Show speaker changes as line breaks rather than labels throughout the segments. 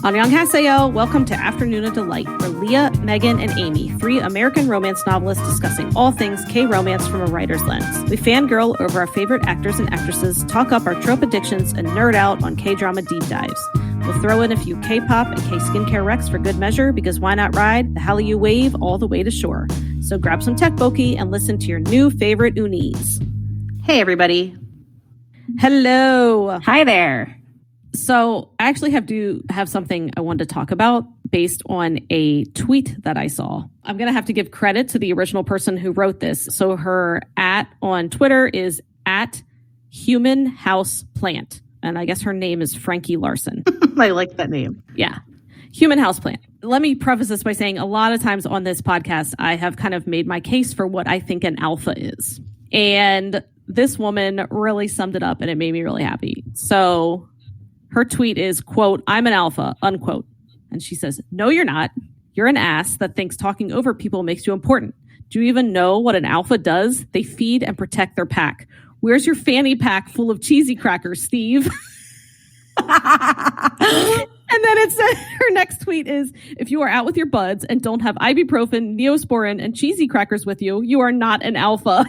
Annyeonghaseyo, welcome to Afternoona Delight, where Leah, Megan, and Amy, three American romance novelists discussing all things K-romance from a writer's lens. We fangirl over our favorite actors and actresses, talk up our trope addictions, and nerd out on K-drama deep dives. We'll throw in a few K-pop and K-skincare recs for good measure, because why not ride the Hallyu wave all the way to shore? So grab some tteokbokki and listen to your new favorite unis.
Hey, everybody.
Hello.
Hi there.
So I actually have something I wanted to talk about based on a tweet that I saw. I'm going to have to give credit to the original person who wrote this. So her @ on Twitter is @HumanHousePlant. And I guess her name is Frankie Larson.
I like that name.
Yeah. Human Houseplant. Let me preface this by saying a lot of times on this podcast, I have kind of made my case for what I think an alpha is. And this woman really summed it up and it made me really happy. So her tweet is, quote, "I'm an alpha," unquote. And she says, "No, you're not. You're an ass that thinks talking over people makes you important. Do you even know what an alpha does? They feed and protect their pack. Where's your fanny pack full of cheesy crackers, Steve?" And then it said, her next tweet is, "If you are out with your buds and don't have ibuprofen, Neosporin, and cheesy crackers with you, you are not an alpha."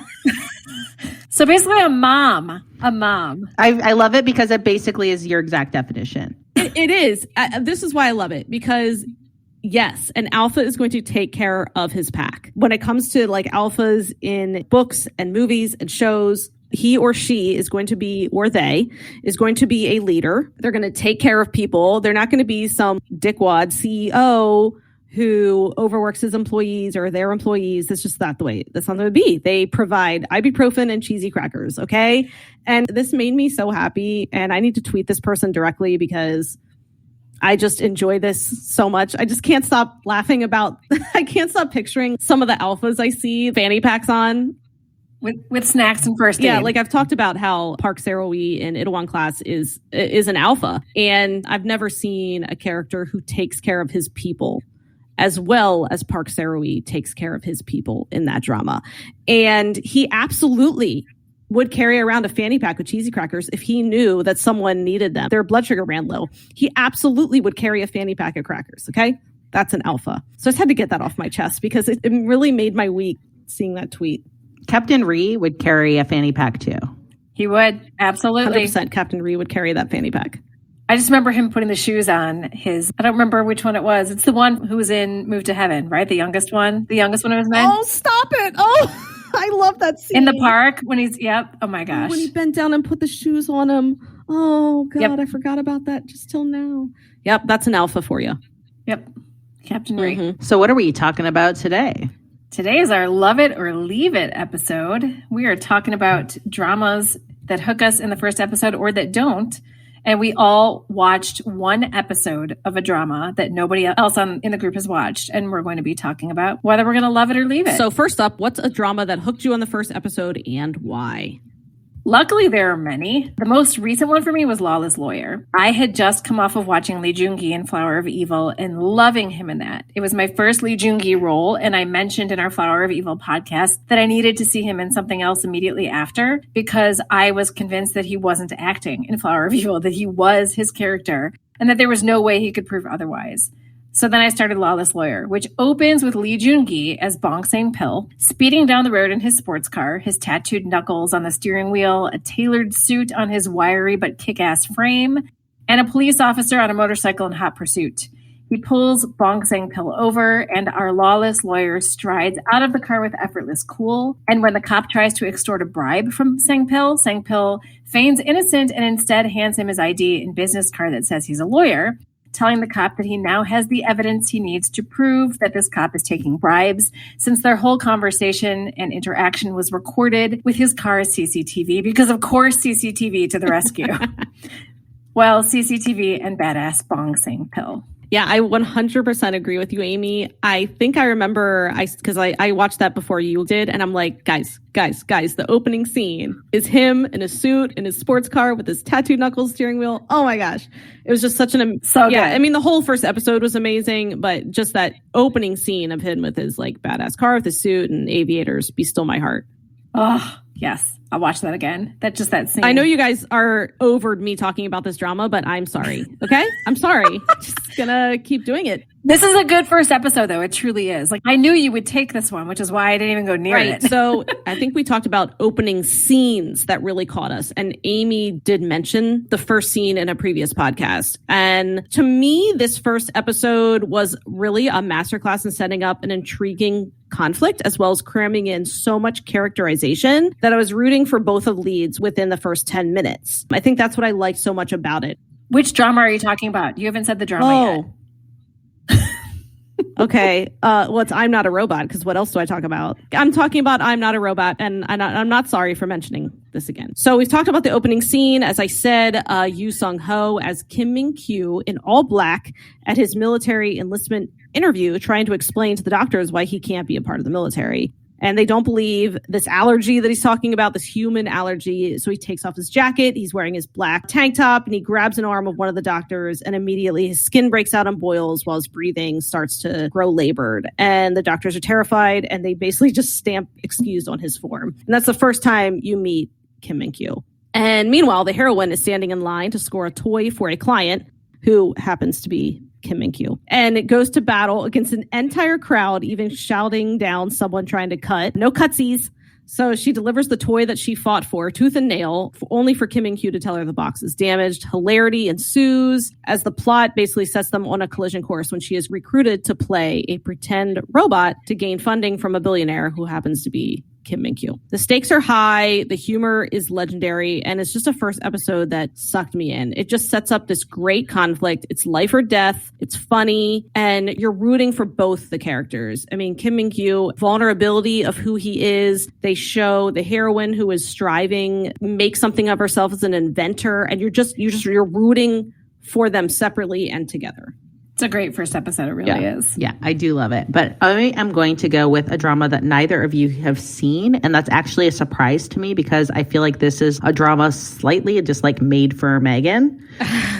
So basically a mom.
I love it because it basically is your exact definition.
It is. This is why I love it, because yes, an alpha is going to take care of his pack. When it comes to like alphas in books and movies and shows, he or she is going to be, or they, is going to be a leader. They're going to take care of people. They're not going to be some dickwad CEO who overworks his employees or their employees. It's just not the way that's not going to be. They provide ibuprofen and cheesy crackers, okay? And this made me so happy, and I need to tweet this person directly because I just enjoy this so much. I just can't stop laughing about, I can't stop picturing some of the alphas I see fanny packs on.
With snacks and first aid.
Yeah, like I've talked about how Park Sero-wi in Itaewon Class is an alpha, and I've never seen a character who takes care of his people as well as Park Sero-wi takes care of his people in that drama. And he absolutely would carry around a fanny pack with cheesy crackers if he knew that someone needed them. Their blood sugar ran low. He absolutely would carry a fanny pack of crackers, okay? That's an alpha. So I just had to get that off my chest because it really made my week seeing that tweet.
Captain Ree would carry a fanny pack too.
He would, absolutely.
100% Captain Ree would carry that fanny pack.
I just remember him putting the shoes on his, I don't remember which one it was. It's the one who was in Move to Heaven, right? The youngest one of his men.
Oh, stop it. Oh, I love that scene.
In the park when he's, yep. Oh my gosh.
When he bent down and put the shoes on him. Oh God,
yep.
I forgot about that just till now. Yep, that's an alpha for you.
Yep. Captain Ree.
Mm-hmm.
So what are we talking about today?
Today is our Love It or Leave It episode. We are talking about dramas that hook us in the first episode or that don't. And we all watched one episode of a drama that nobody else in the group has watched. And we're going to be talking about whether we're going to love it or leave it.
So first up, what's a drama that hooked you on the first episode and why?
Luckily, there are many. The most recent one for me was Lawless Lawyer. I had just come off of watching Lee Joon-gi in Flower of Evil and loving him in that. It was my first Lee Joon-gi role, and I mentioned in our Flower of Evil podcast that I needed to see him in something else immediately after because I was convinced that he wasn't acting in Flower of Evil, that he was his character, and that there was no way he could prove otherwise. So then I started Lawless Lawyer, which opens with Lee Joon-gi as Bong Sang-pil, speeding down the road in his sports car, his tattooed knuckles on the steering wheel, a tailored suit on his wiry but kick-ass frame, and a police officer on a motorcycle in hot pursuit. He pulls Bong Sang-pil over, and our Lawless Lawyer strides out of the car with effortless cool. And when the cop tries to extort a bribe from Sang-pil, Sang-pil feigns innocent and instead hands him his ID and business card that says he's a lawyer, telling the cop that he now has the evidence he needs to prove that this cop is taking bribes, since their whole conversation and interaction was recorded with his car's CCTV, because of course CCTV to the rescue. Well, CCTV and badass Bong Sang-pil.
Yeah, I 100% agree with you, Amy. I think I remember, because I watched that before you did, and I'm like, guys, the opening scene is him in a suit, in his sports car with his tattooed knuckles steering wheel. Oh my gosh. It was just such
so
yeah,
good.
I mean, the whole first episode was amazing, but just that opening scene of him with his like badass car with his suit and aviators, Be Still My Heart.
Oh, Yes. I'll watch that again. That scene.
I know you guys are over me talking about this drama, but I'm sorry. Okay? I'm sorry. Just gonna keep doing it.
This is a good first episode, though. It truly is. Like, I knew you would take this one, which is why I didn't even go near it.
So I think we talked about opening scenes that really caught us. And Amy did mention the first scene in a previous podcast. And to me, this first episode was really a masterclass in setting up an intriguing conflict, as well as cramming in so much characterization that I was rooting for both of the leads within the first 10 minutes. I think that's what I liked so much about it.
Which drama are you talking about? You haven't said the drama yet.
Okay. It's I'm Not a Robot, because what else do I talk about? I'm talking about I'm Not a Robot, and I'm not sorry for mentioning this again. So we've talked about the opening scene. As I said, Yoo Sung-ho as Kim Min-kyu in all black at his military enlistment interview, trying to explain to the doctors why he can't be a part of the military. And they don't believe this allergy that he's talking about, this human allergy. So he takes off his jacket. He's wearing his black tank top, and he grabs an arm of one of the doctors, and immediately his skin breaks out in boils while his breathing starts to grow labored. And the doctors are terrified, and they basically just stamp excused on his form. And that's the first time you meet Kim Min-kyu. And meanwhile, the heroine is standing in line to score a toy for a client who happens to be Kim Min-kyu. And it goes to battle against an entire crowd, even shouting down someone trying to cut. No cutsies. So she delivers the toy that she fought for, tooth and nail, only for Kim Min-kyu to tell her the box is damaged. Hilarity ensues as the plot basically sets them on a collision course when she is recruited to play a pretend robot to gain funding from a billionaire who happens to be Kim Min-kyu. The stakes are high, the humor is legendary, and it's just a first episode that sucked me in. It just sets up this great conflict. It's life or death, it's funny, and you're rooting for both the characters. I mean, Kim Min-kyu, vulnerability of who he is. They show the heroine who is striving, make something of herself as an inventor, and you're rooting for them separately and together.
It's a great first episode. It really is.
Yeah, I do love it. But I am going to go with a drama that neither of you have seen. And that's actually a surprise to me because I feel like this is a drama slightly just like made for Megan.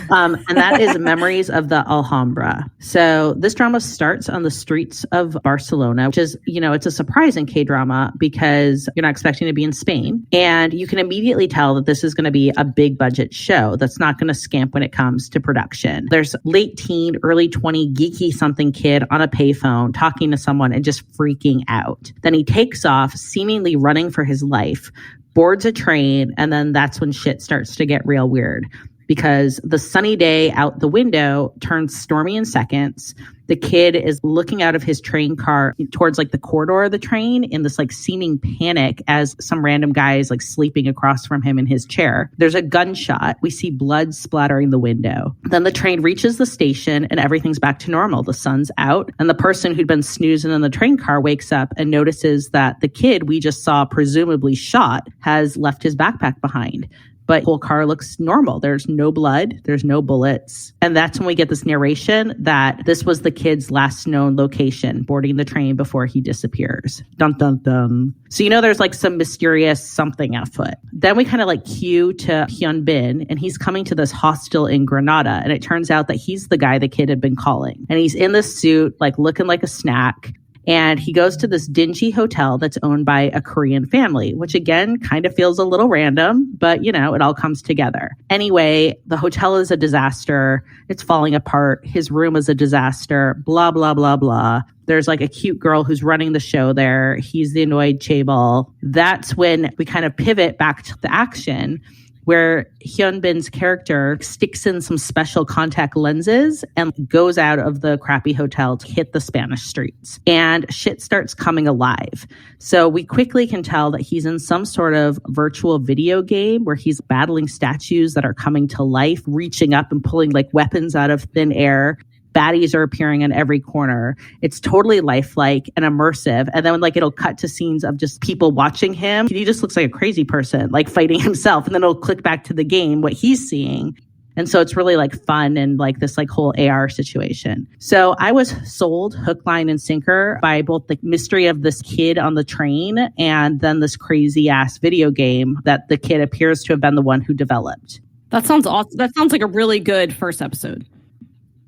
And that is Memories of the Alhambra. So this drama starts on the streets of Barcelona, which is, it's a surprising K-drama because you're not expecting to be in Spain. And you can immediately tell that this is going to be a big budget show that's not going to scamp when it comes to production. There's late teen, early 20 geeky something kid on a payphone talking to someone and just freaking out. Then he takes off, seemingly running for his life, boards a train, and then that's when shit starts to get real weird. Because the sunny day out the window turns stormy in seconds. The kid is looking out of his train car towards like the corridor of the train in this like seeming panic as some random guy is like sleeping across from him in his chair. There's a gunshot. We see blood splattering the window. Then the train reaches the station and everything's back to normal. The sun's out and the person who'd been snoozing in the train car wakes up and notices that the kid we just saw presumably shot has left his backpack behind. But the whole car looks normal. There's no blood. There's no bullets. And that's when we get this narration that this was the kid's last known location, boarding the train before he disappears. Dun, dun, dun. So, there's like some mysterious something afoot. Then we kind of like cue to Hyun Bin, and he's coming to this hostel in Granada. And it turns out that he's the guy the kid had been calling. And he's in this suit, like looking like a snack. And he goes to this dingy hotel that's owned by a Korean family, which again kind of feels a little random, but it all comes together. Anyway, the hotel is a disaster. It's falling apart. His room is a disaster. Blah, blah, blah, blah. There's like a cute girl who's running the show there. He's the annoyed chaebol. That's when we kind of pivot back to the action, where Hyun Bin's character sticks in some special contact lenses and goes out of the crappy hotel to hit the Spanish streets. And shit starts coming alive. So we quickly can tell that he's in some sort of virtual video game where he's battling statues that are coming to life, reaching up and pulling like weapons out of thin air. Baddies are appearing in every corner. It's totally lifelike and immersive. And then like it'll cut to scenes of just people watching him. He just looks like a crazy person, like fighting himself. And then it'll click back to the game, what he's seeing. And so it's really like fun and like this like whole AR situation. So I was sold hook, line, and sinker by both the mystery of this kid on the train and then this crazy ass video game that the kid appears to have been the one who developed.
That sounds awesome. That sounds like a really good first episode.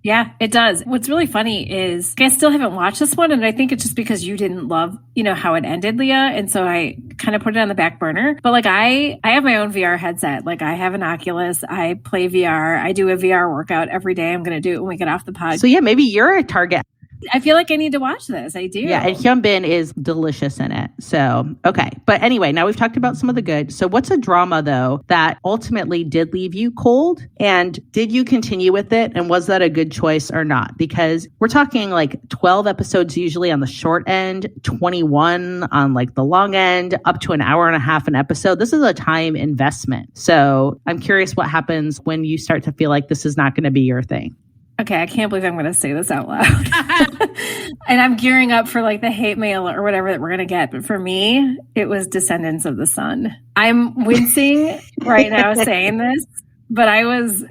Yeah, it does. What's really funny is I still haven't watched this one, and I think it's just because you didn't love, how it ended, Leah. And so I kind of put it on the back burner. But like I have my own VR headset. Like I have an Oculus. I play VR. I do a VR workout every day. I'm going to do it when we get off the pod.
So yeah, maybe you're a target.
I feel like I need to watch this. I do.
Yeah, and Hyunbin is delicious in it. So, okay. But anyway, now we've talked about some of the good. So what's a drama, though, that ultimately did leave you cold? And did you continue with it? And was that a good choice or not? Because we're talking like 12 episodes usually on the short end, 21 on like the long end, up to an hour and a half an episode. This is a time investment. So I'm curious what happens when you start to feel like this is not going to be your thing.
Okay, I can't believe I'm going to say this out loud. And I'm gearing up for like the hate mail or whatever that we're going to get. But for me, it was Descendants of the Sun. I'm wincing right now saying this, but I was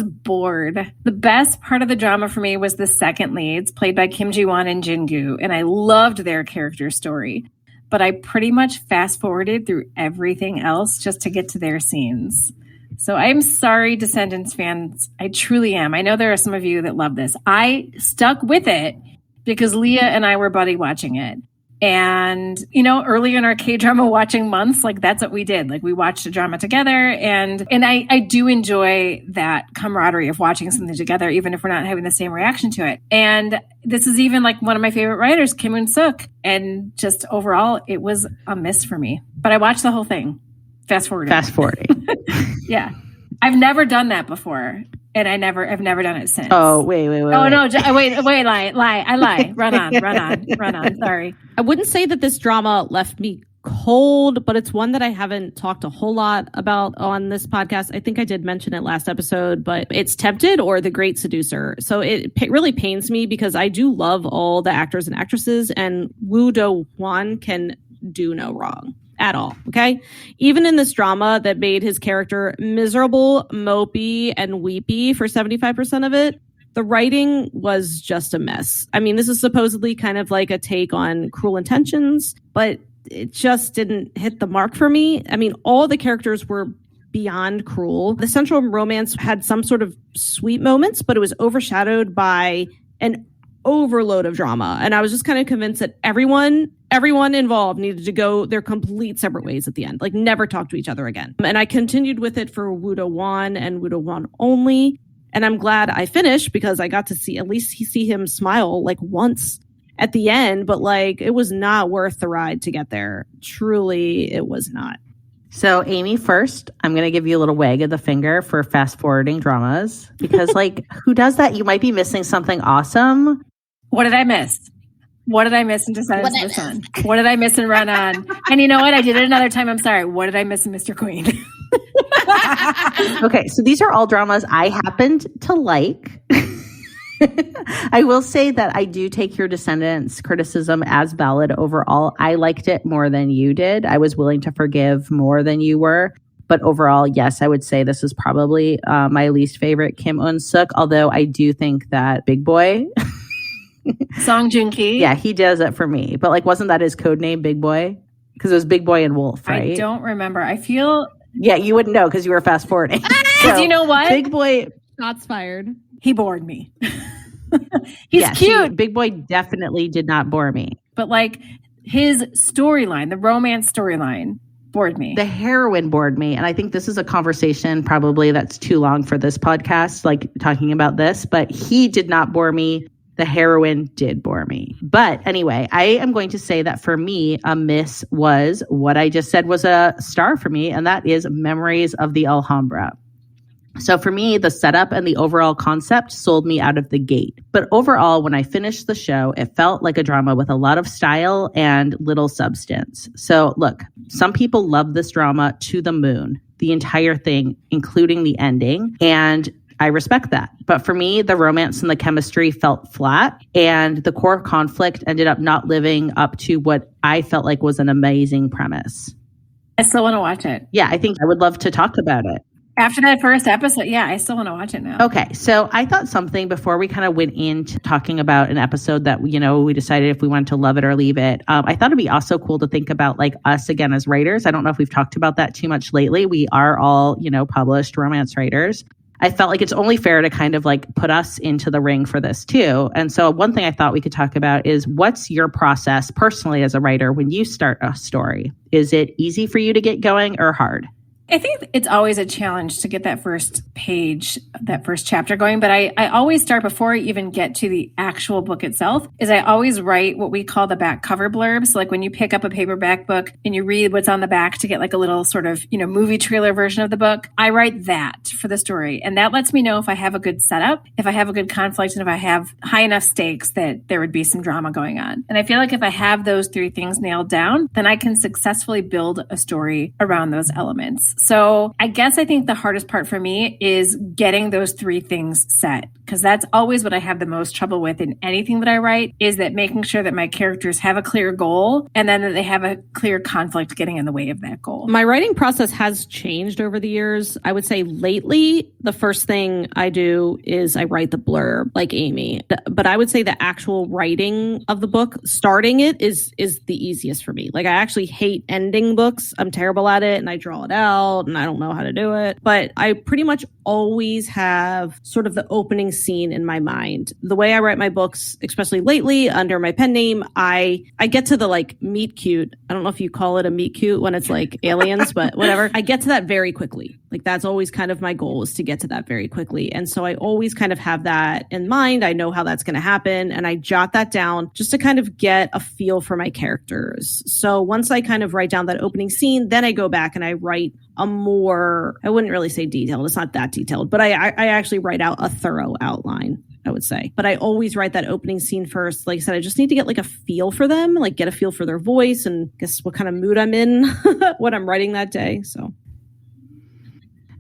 bored. The best part of the drama for me was the second leads played by Kim Ji-won and Jin-gu, and I loved their character story. But I pretty much fast forwarded through everything else just to get to their scenes. So I'm sorry, Descendants fans. I truly am. I know there are some of you that love this. I stuck with it because Leah and I were buddy watching it. And, you know, early in our K-drama watching months, like that's what we did. Like we watched a drama together. And I do enjoy that camaraderie of watching something together, even if we're not having the same reaction to it. And this is even like one of my favorite writers, Kim Eun-suk. And just overall, it was a miss for me. But I watched the whole thing. Fast forwarding. Yeah. I've never done that before. And I've never done it since.
Oh, wait.
Oh, no. Lie. I lie. Run on. Sorry.
I wouldn't say that this drama left me cold, but it's one that I haven't talked a whole lot about on this podcast. I think I did mention it last episode, but it's Tempted or The Great Seducer. So it really pains me because I do love all the actors and actresses, and Woo Do-hwan can do no wrong. At all, okay? Even in this drama that made his character miserable, mopey, and weepy for 75% of it, the writing was just a mess. I mean, this is supposedly kind of like a take on Cruel Intentions, but it just didn't hit the mark for me. I mean, all the characters were beyond cruel. The central romance had some sort of sweet moments, but it was overshadowed by an overload of drama. And I was just kind of convinced that everyone involved needed to go their complete separate ways at the end, like never talk to each other again. And I continued with it for Woo Do-hwan and Woo Do-hwan only. And I'm glad I finished because I got to see him smile like once at the end, but like it was not worth the ride to get there. Truly, it was not.
So Amy, first, I'm going to give you a little wag of the finger for fast forwarding dramas because like who does that? You might be missing something awesome.
What did I miss? What did I miss in Descendants of the Sun? What did I miss in Run On? And you know what? I did it another time. I'm sorry. What did I miss in Mr. Queen?
Okay, so these are all dramas I happened to like. I will say that I do take your Descendants criticism as valid overall. I liked it more than you did. I was willing to forgive more than you were. But overall, yes, I would say this is probably my least favorite Kim Eun-suk, although I do think that Big Boy...
Song Joong-ki?
Yeah, he does it for me. But like, wasn't that his code name, Big Boy? Because it was Big Boy and Wolf, right?
I don't remember. I feel...
Yeah, you wouldn't know because you were fast forwarding.
So, you know what?
Big Boy...
Shots fired.
He bored me. He's cute.
Big Boy definitely did not bore me.
But like, his storyline, the romance storyline, bored me.
The heroine bored me. And I think this is a conversation probably that's too long for this podcast, like talking about this. But he did not bore me. The heroine did bore me. But anyway, I am going to say that for me, a miss was what I just said was a star for me, and that is Memories of the Alhambra. So for me, the setup and the overall concept sold me out of the gate. But overall, when I finished the show, it felt like a drama with a lot of style and little substance. So look, some people love this drama to the moon, the entire thing, including the ending. And I respect that. But for me, the romance and the chemistry felt flat, and the core conflict ended up not living up to what I felt like was an amazing premise.
I still want to watch it.
Yeah, I think I would love to talk about it.
After that first episode, yeah, I still want to watch it now.
Okay, so I thought something before we kind of went into talking about an episode that, you know, we decided if we wanted to love it or leave it. I thought it'd be also cool to think about like us again as writers. I don't know if we've talked about that too much lately. We are all, you know, published romance writers. I felt like it's only fair to kind of like put us into the ring for this too. And so one thing I thought we could talk about is what's your process personally as a writer when you start a story? Is it easy for you to get going or hard?
I think it's always a challenge to get that first page, that first chapter going. But I always start before I even get to the actual book itself, is I always write what we call the back cover blurbs. Like when you pick up a paperback book and you read what's on the back to get like a little sort of, movie trailer version of the book, I write that for the story. And that lets me know if I have a good setup, if I have a good conflict, and if I have high enough stakes that there would be some drama going on. And I feel like if I have those three things nailed down, then I can successfully build a story around those elements. So I guess I think the hardest part for me is getting those three things set, because that's always what I have the most trouble with in anything that I write, is that making sure that my characters have a clear goal and then that they have a clear conflict getting in the way of that goal.
My writing process has changed over the years. I would say lately, the first thing I do is I write the blurb like Amy. But I would say the actual writing of the book, starting it is the easiest for me. Like I actually hate ending books. I'm terrible at it and I draw it out and I don't know how to do it. But I pretty much always have sort of the opening scene in my mind. The way I write my books, especially lately under my pen name, I get to the like meet cute. I don't know if you call it a meet cute when it's like aliens, but whatever. I get to that very quickly. Like that's always kind of my goal, is to get to that very quickly. And so I always kind of have that in mind. I know how that's going to happen. And I jot that down just to kind of get a feel for my characters. So once I kind of write down that opening scene, then I go back and I write a more, I wouldn't really say detailed. It's not that detailed, but I actually write out a thorough outline, I would say. But I always write that opening scene first. Like I said, I just need to get like a feel for them, like get a feel for their voice and guess what kind of mood I'm in when I'm writing that day. So.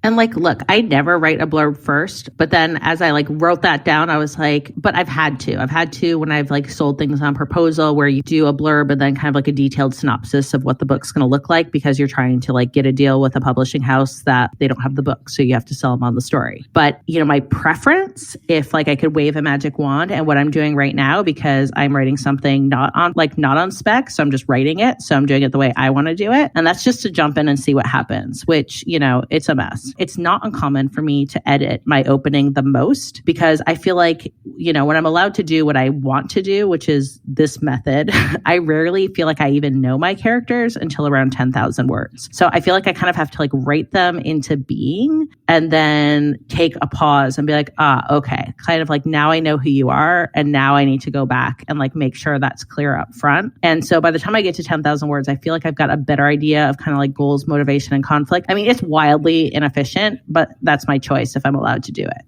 And like, look, I never write a blurb first, but then as I like wrote that down, I was like, but I've had to when I've like sold things on proposal where you do a blurb and then kind of like a detailed synopsis of what the book's going to look like, because you're trying to like get a deal with a publishing house that they don't have the book. So you have to sell them on the story. But, my preference, if like I could wave a magic wand, and what I'm doing right now, because I'm writing something not on spec. So I'm just writing it. So I'm doing it the way I want to do it. And that's just to jump in and see what happens, which, it's a mess. It's not uncommon for me to edit my opening the most, because I feel like, when I'm allowed to do what I want to do, which is this method, I rarely feel like I even know my characters until around 10,000 words. So I feel like I kind of have to like write them into being and then take a pause and be like, okay, kind of like now I know who you are. And now I need to go back and like make sure that's clear up front. And so by the time I get to 10,000 words, I feel like I've got a better idea of kind of like goals, motivation, and conflict. I mean, it's wildly inefficient, but that's my choice if I'm allowed to do it.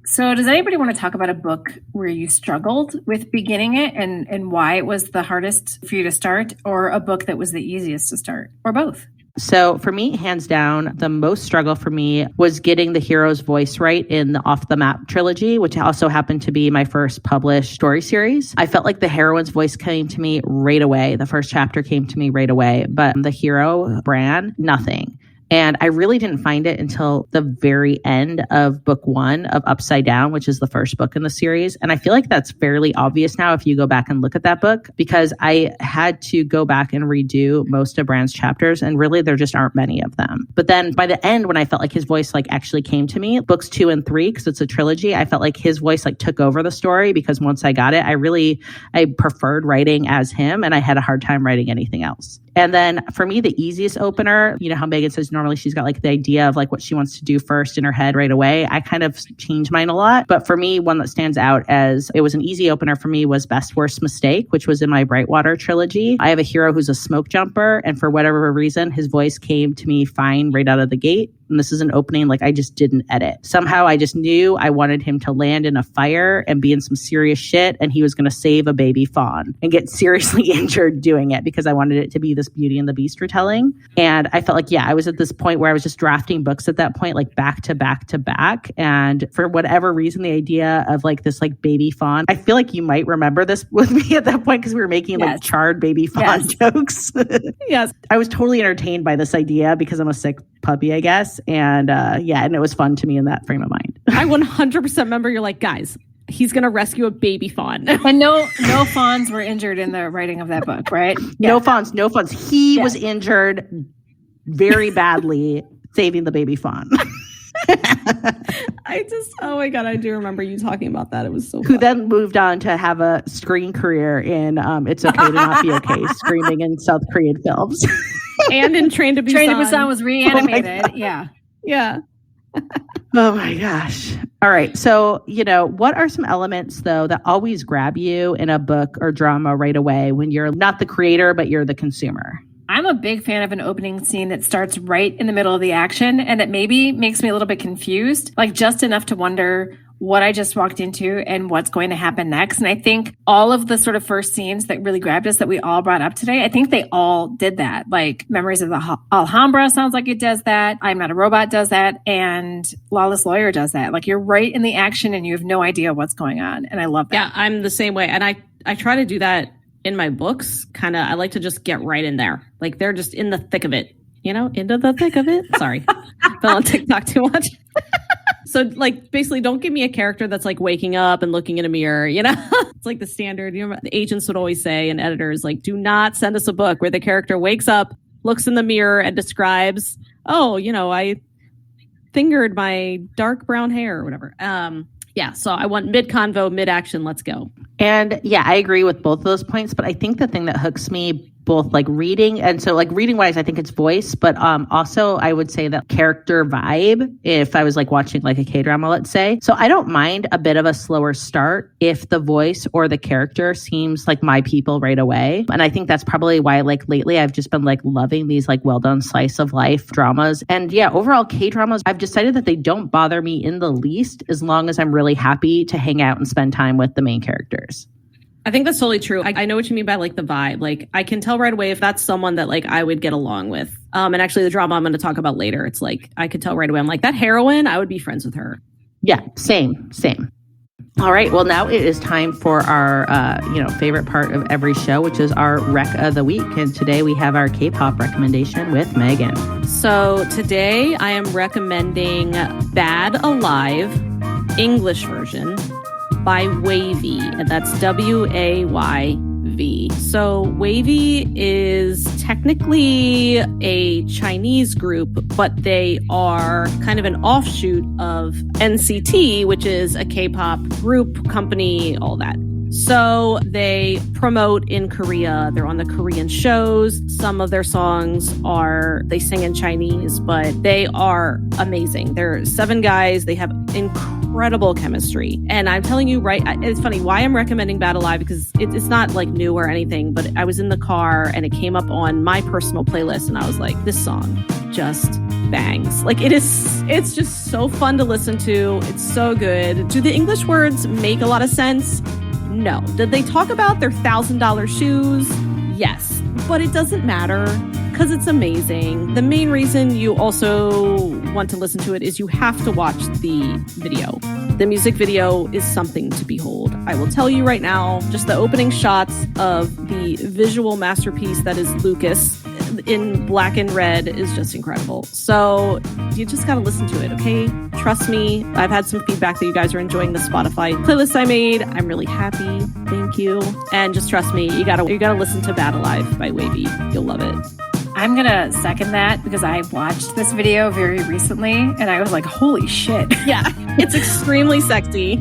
So does anybody want to talk about a book where you struggled with beginning it and why it was the hardest for you to start, or a book that was the easiest to start, or both?
So for me, hands down, the most struggle for me was getting the hero's voice right in the Off the Map trilogy, which also happened to be my first published story series. I felt like the heroine's voice came to me right away. The first chapter came to me right away, but the hero, Bran, nothing. And I really didn't find it until the very end of book 1 of Upside Down, which is the first book in the series. And I feel like that's fairly obvious now if you go back and look at that book, because I had to go back and redo most of Bran's chapters. And really, there just aren't many of them. But then by the end, when I felt like his voice like actually came to me, books 2 and 3, because it's a trilogy, I felt like his voice like took over the story, because once I got it, I preferred writing as him, and I had a hard time writing anything else. And then for me, the easiest opener, how Megan says normally she's got like the idea of like what she wants to do first in her head right away. I kind of change mine a lot. But for me, one that stands out as it was an easy opener for me was Best Worst Mistake, which was in my Brightwater trilogy. I have a hero who's a smoke jumper, and for whatever reason, his voice came to me fine right out of the gate. And this is an opening like I just didn't edit. Somehow I just knew I wanted him to land in a fire and be in some serious shit, and he was going to save a baby fawn and get seriously injured doing it, because I wanted it to be this Beauty and the Beast retelling. And I felt like, I was at this point where I was just drafting books at that point, like back to back to back. And for whatever reason, the idea of like this like baby fawn, I feel like you might remember this with me at that point, because we were making like charred baby fawn jokes.
Yes.
I was totally entertained by this idea because I'm a sick puppy, I guess. And and it was fun to me in that frame of mind.
I 100% remember you're like, guys, he's going to rescue a baby fawn.
And no fawns were injured in the writing of that book, right?
Yeah. No fawns. He was injured very badly saving the baby fawn.
Oh my God, I do remember you talking about that. It was so
Who
fun.
then moved on to have a screen career in It's Okay to Not Be Okay, screaming in South Korean films.
And in Train to Busan.
Train to Busan was reanimated. Yeah.
Oh my gosh. All right. So, what are some elements, though, that always grab you in a book or drama right away when you're not the creator, but you're the consumer?
I'm a big fan of an opening scene that starts right in the middle of the action and that maybe makes me a little bit confused, like just enough to wonder what I just walked into and what's going to happen next. And I think all of the sort of first scenes that really grabbed us that we all brought up today, I think they all did that. Like Memories of the Alhambra sounds like it does that. I'm Not a Robot does that. And Lawless Lawyer does that. Like you're right in the action and you have no idea what's going on. And I love that.
Yeah, I'm the same way. And I try to do that in my books. I like to just get right in there. Like they're just in the thick of it, into the thick of it. Sorry. Fell on TikTok too much. So like basically don't give me a character that's like waking up and looking in a mirror, It's like the standard, the agents would always say and editors like, do not send us a book where the character wakes up, looks in the mirror and describes, I fingered my dark brown hair or whatever. So I want mid-convo, mid-action, let's go.
And yeah, I agree with both of those points, but I think the thing that hooks me both like reading, and so like reading wise, I think it's voice, but also I would say that character vibe, if I was like watching like a K-drama, let's say. So I don't mind a bit of a slower start if the voice or the character seems like my people right away. And I think that's probably why like lately I've just been like loving these like well done slice of life dramas. And yeah, overall K-dramas, I've decided that they don't bother me in the least as long as I'm really happy to hang out and spend time with the main characters.
I think that's totally true. I know what you mean by like the vibe. Like I can tell right away if that's someone that like I would get along with. And actually the drama I'm going to talk about later, it's like I could tell right away. I'm like, that heroine, I would be friends with her.
Yeah, same. All right. Well, now it is time for our favorite part of every show, which is our Rec of the Week. And today we have our K-pop recommendation with Megan.
So today I am recommending Bad Alive, English version, by WayV, and that's WAYV. So WayV is technically a Chinese group, but they are kind of an offshoot of NCT, which is a K-pop group, company, all that. So they promote in Korea. They're on the Korean shows. Some of their songs they sing in Chinese, but they are amazing. They're 7 guys. They have incredible chemistry. And I'm telling you, right, it's funny why I'm recommending Bad Alive, because it's not like new or anything, but I was in the car and it came up on my personal playlist and I was like, this song just bangs. Like it's just so fun to listen to. It's so good. Do the English words make a lot of sense? No. Did they talk about their $1,000 shoes? Yes. But it doesn't matter because it's amazing. The main reason you also want to listen to it is you have to watch the video. The music video is something to behold. I will tell you right now, just the opening shots of the visual masterpiece that is Lucas in black and red is just incredible. So you just got to listen to it, okay? Trust me. I've had some feedback that you guys are enjoying the Spotify playlist I made. I'm really happy. Thank you. And just trust me, you gotta listen to Bad Alive by WayV. You'll love it.
I'm going to second that because I watched this video very recently and I was like, holy shit.
Yeah, it's extremely sexy.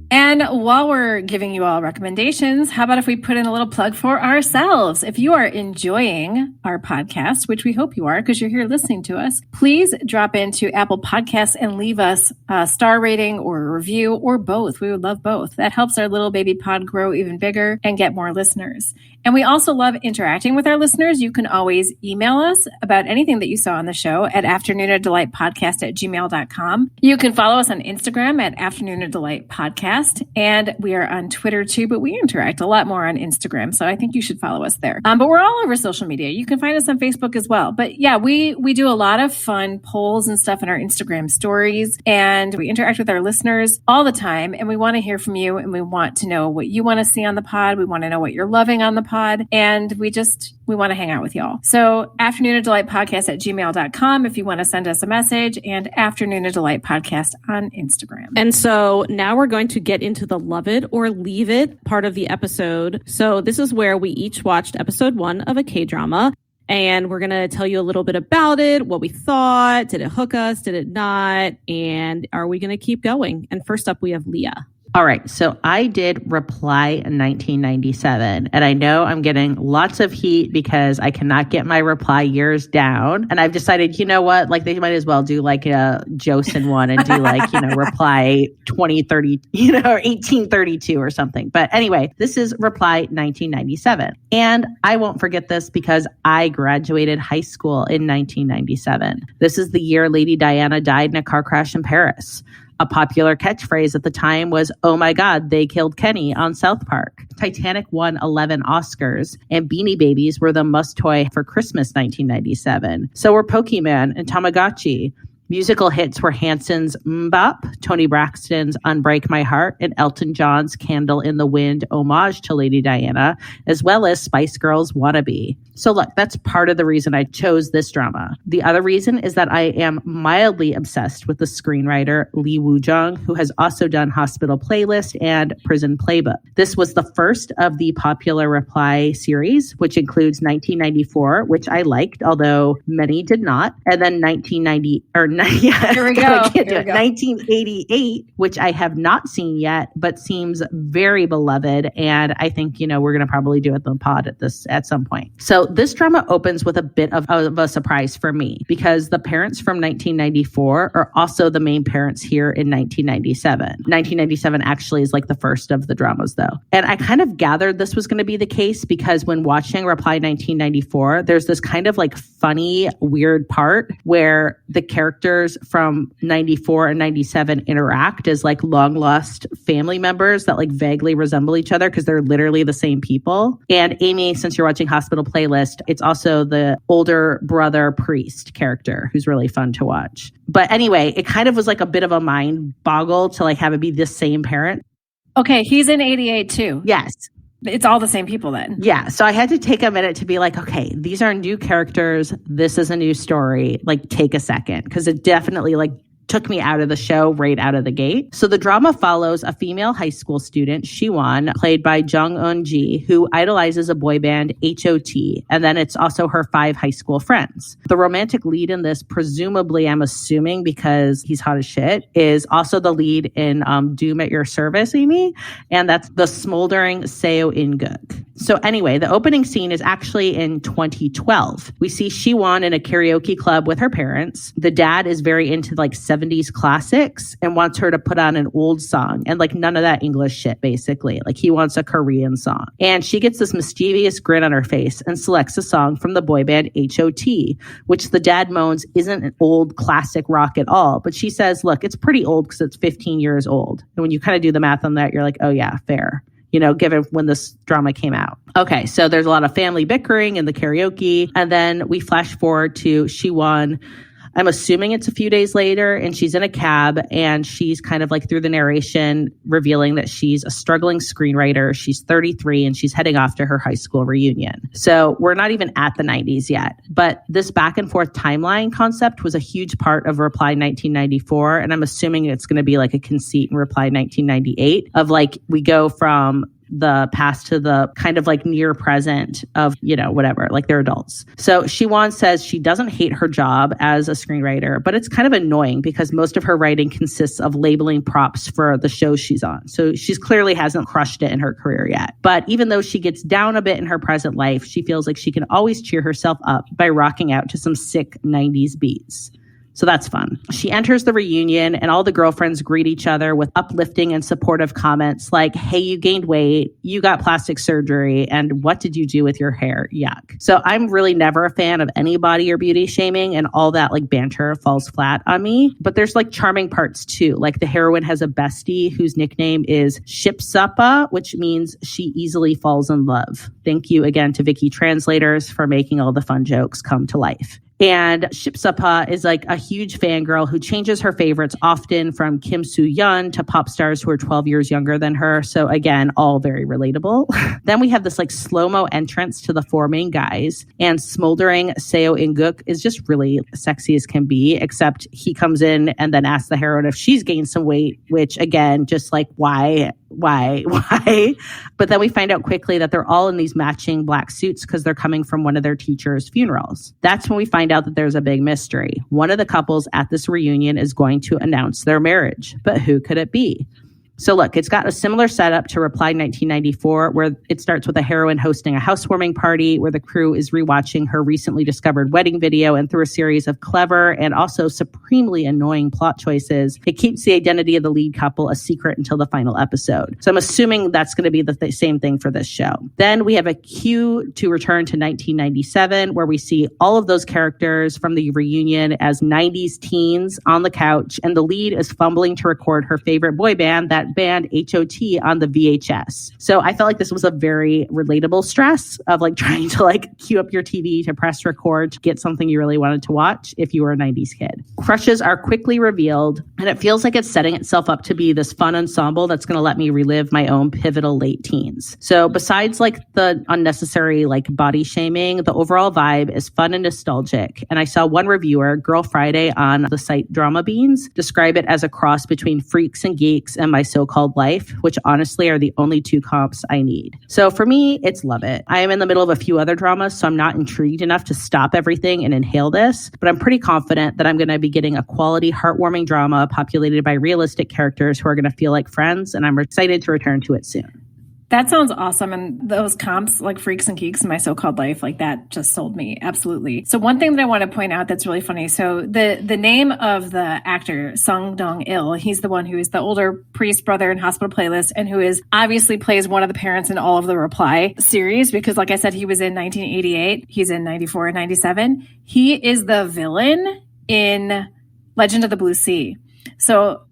And while we're giving you all recommendations, how about if we put in a little plug for ourselves? If you are enjoying our podcast, which we hope you are because you're here listening to us, please drop into Apple Podcasts and leave us a star rating or a review or both. We would love both. That helps our little baby pod grow even bigger and get more listeners. And we also love interacting with our listeners. You can always email us about anything that you saw on the show at afternoonaddelightpodcast@gmail.com. You can follow us on Instagram at afternoonaddelightpodcast. And we are on Twitter too, but we interact a lot more on Instagram. So I think you should follow us there. But we're all over social media. You can find us on Facebook as well. But yeah, we do a lot of fun polls and stuff in our Instagram stories. And we interact with our listeners all the time. And we want to hear from you. And we want to know what you want to see on the pod. We want to know what you're loving on the pod. And we want to hang out with y'all. So afternoonaddelightpodcast@gmail.com if you want to send us a message, and afternoonaddelightpodcast on Instagram.
And so now we're going to get into the love it or leave it part of the episode. So this is where we each watched episode 1 of a K-drama. And we're going to tell you a little bit about it, what we thought. Did it hook us? Did it not? And are we going to keep going? And first up, we have Leah.
All right. So I did Reply in 1997. And I know I'm getting lots of heat because I cannot get my Reply years down. And I've decided, you know what? Like they might as well do like a Joseon one and do like, Reply 2030, or 1832 or something. But anyway, this is Reply 1997. And I won't forget this because I graduated high school in 1997. This is the year Lady Diana died in a car crash in Paris. A popular catchphrase at the time was, "Oh my God, they killed Kenny" on South Park. Titanic won 11 Oscars, and Beanie Babies were the must-toy for Christmas 1997. So were Pokemon and Tamagotchi. Musical hits were Hanson's Mbop, Toni Braxton's Unbreak My Heart, and Elton John's Candle in the Wind homage to Lady Diana, as well as Spice Girls' Wannabe. So look, that's part of the reason I chose this drama. The other reason is that I am mildly obsessed with the screenwriter Lee Woo-jung, who has also done Hospital Playlist and Prison Playbook. This was the first of the popular Reply series, which includes 1994, which I liked, although many did not, and then 1988, which I have not seen yet, but seems very beloved. And I think, we're going to probably do it on the pod at some point. So this drama opens with a bit of a surprise for me because the parents from 1994 are also the main parents here in 1997. 1997 actually is like the first of the dramas though. And I kind of gathered this was going to be the case because when watching Reply 1994, there's this kind of like funny, weird part where the characters from 94 and 97 interact as like long lost family members that like vaguely resemble each other because they're literally the same people. And Amy, since you're watching Hospital Playlist, it's also the older brother priest character who's really fun to watch. But anyway, it kind of was like a bit of a mind boggle to like have it be the same parent.
Okay, he's in 88 too.
Yes.
It's all the same people then.
Yeah. So I had to take a minute to be like, okay, these are new characters. This is a new story. Like, take a second because it definitely like took me out of the show right out of the gate. So the drama follows a female high school student, Siwon, played by Jung Eun-ji, who idolizes a boy band, HOT, and then it's also her 5 high school friends. The romantic lead in this, presumably, I'm assuming because he's hot as shit, is also the lead in Doom at Your Service, Amy, and that's the smoldering Seo In-guk. So anyway, the opening scene is actually in 2012. We see Siwon in a karaoke club with her parents. The dad is very into like 70s classics and wants her to put on an old song and like none of that English shit, basically. Like he wants a Korean song. And she gets this mischievous grin on her face and selects a song from the boy band HOT, which the dad moans isn't an old classic rock at all. But she says, look, it's pretty old because it's 15 years old. And when you kind of do the math on that, you're like, oh yeah, fair. Given when this drama came out. Okay, so there's a lot of family bickering in the karaoke. And then we flash forward to Siwon. I'm assuming it's a few days later, and she's in a cab, and she's kind of like through the narration revealing that she's a struggling screenwriter. She's 33, and she's heading off to her high school reunion. So we're not even at the 90s yet. But this back and forth timeline concept was a huge part of Reply 1994, and I'm assuming it's going to be like a conceit in Reply 1998 of like we go from the past to the kind of like near present of, whatever, like they're adults. So Siwon says she doesn't hate her job as a screenwriter, but it's kind of annoying because most of her writing consists of labeling props for the shows she's on. So she's clearly hasn't crushed it in her career yet. But even though she gets down a bit in her present life, she feels like she can always cheer herself up by rocking out to some sick 90s beats. So that's fun. She enters the reunion and all the girlfriends greet each other with uplifting and supportive comments like, hey, you gained weight, you got plastic surgery, and what did you do with your hair? Yuck. So I'm really never a fan of any body or beauty shaming, and all that like banter falls flat on me. But there's like charming parts too. Like the heroine has a bestie whose nickname is Shipsuppa, which means she easily falls in love. Thank you again to Vicky Translators for making all the fun jokes come to life. And Shipsuppa is like a huge fangirl who changes her favorites often from Kim Soo-yeon to pop stars who are 12 years younger than her. So again, all very relatable. Then we have this like slow-mo entrance to the 4 main guys, and smoldering Seo In-guk is just really sexy as can be, except he comes in and then asks the heroine if she's gained some weight, which again, just like why why? But then we find out quickly that they're all in these matching black suits because they're coming from one of their teachers' funerals. That's when we find out that there's a big mystery. One of the couples at this reunion is going to announce their marriage, but who could it be? So look, it's got a similar setup to Reply 1994, where it starts with a heroine hosting a housewarming party where the crew is rewatching her recently discovered wedding video, and through a series of clever and also supremely annoying plot choices, it keeps the identity of the lead couple a secret until the final episode. So I'm assuming that's going to be the same thing for this show. Then we have a cue to return to 1997, where we see all of those characters from the reunion as 90s teens on the couch, and the lead is fumbling to record her favorite boy band, that band HOT, on the VHS. So I felt like this was a very relatable stress of like trying to like queue up your TV to press record to get something you really wanted to watch if you were a 90s kid. Crushes are quickly revealed, and it feels like it's setting itself up to be this fun ensemble that's going to let me relive my own pivotal late teens. So besides like the unnecessary like body shaming, the overall vibe is fun and nostalgic. And I saw one reviewer, Girl Friday on the site Drama Beans, describe it as a cross between Freaks and Geeks and My So-Called Life, which honestly are the only two comps I need. So for me, it's love it. I am in the middle of a few other dramas, so I'm not intrigued enough to stop everything and inhale this, but I'm pretty confident that I'm going to be getting a quality, heartwarming drama populated by realistic characters who are going to feel like friends, and I'm excited to return to it soon.
That sounds awesome. And those comps like Freaks and Geeks and My So-Called Life, like that just sold me. Absolutely. So one thing that I want to point out that's really funny. So the name of the actor, Sung Dong-il, he's the one who is the older priest brother in Hospital Playlist and who is obviously plays one of the parents in all of the Reply series, because like I said, he was in 1988. He's in 94 and 97. He is the villain in Legend of the Blue Sea. So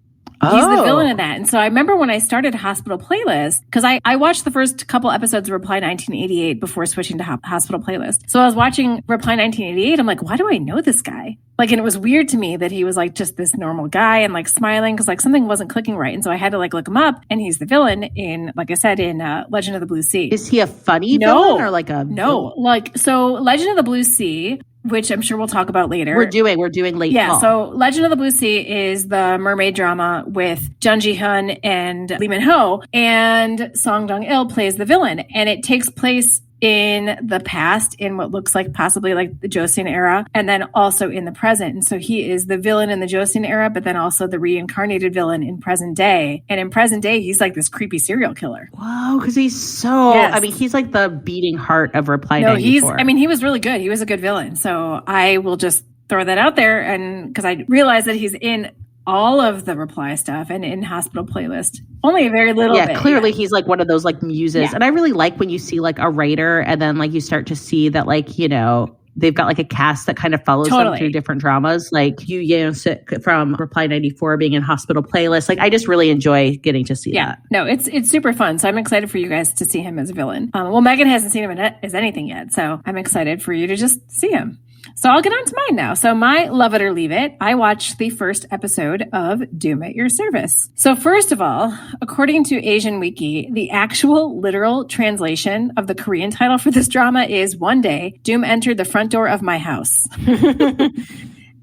he's the villain in that. And so I remember when I started Hospital Playlist, because I watched the first couple episodes of Reply 1988 before switching to Hospital Playlist. So I was watching Reply 1988. I'm like, why do I know this guy? Like, and it was weird to me that he was like just this normal guy and like smiling because like something wasn't clicking right. And so I had to like look him up, and he's the villain in, like I said, in Legend of the Blue Sea.
Is he a funny villain or like a...
No, like, so Legend of the Blue Sea, which I'm sure we'll talk about later.
We're doing late fall.
Yeah, so Legend of the Blue Sea is the mermaid drama with Jung Ji-hyun and Lee Min-ho, and Song Dong-il plays the villain. And it takes place in the past, in what looks like possibly like the Joseon era, and then also in the present. And so he is the villain in the Joseon era, but then also the reincarnated villain in present day. And in present day, he's like this creepy serial killer.
Wow, because he's so... Yes. I mean, he's like the beating heart of Reply 94.
He was really good. He was a good villain. So I will just throw that out there, and because I realized that he's in all of the Reply stuff and in Hospital Playlist. Only a very little bit.
Clearly he's like one of those like muses. Yeah. And I really like when you see like a writer and then like you start to see that like, you know, they've got like a cast that kind of follows them through different dramas, like Yangsze from Reply 94 being in Hospital Playlist. Like I just really enjoy getting to see that.
No, it's super fun. So I'm excited for you guys to see him as a villain. Well, Megan hasn't seen him as anything yet, so I'm excited for you to just see him. So I'll get on to mine now. So my love it or leave it, I watched the first episode of Doom at Your Service. So first of all, according to Asian Wiki, the actual literal translation of the Korean title for this drama is One Day, Doom entered the front door of my house.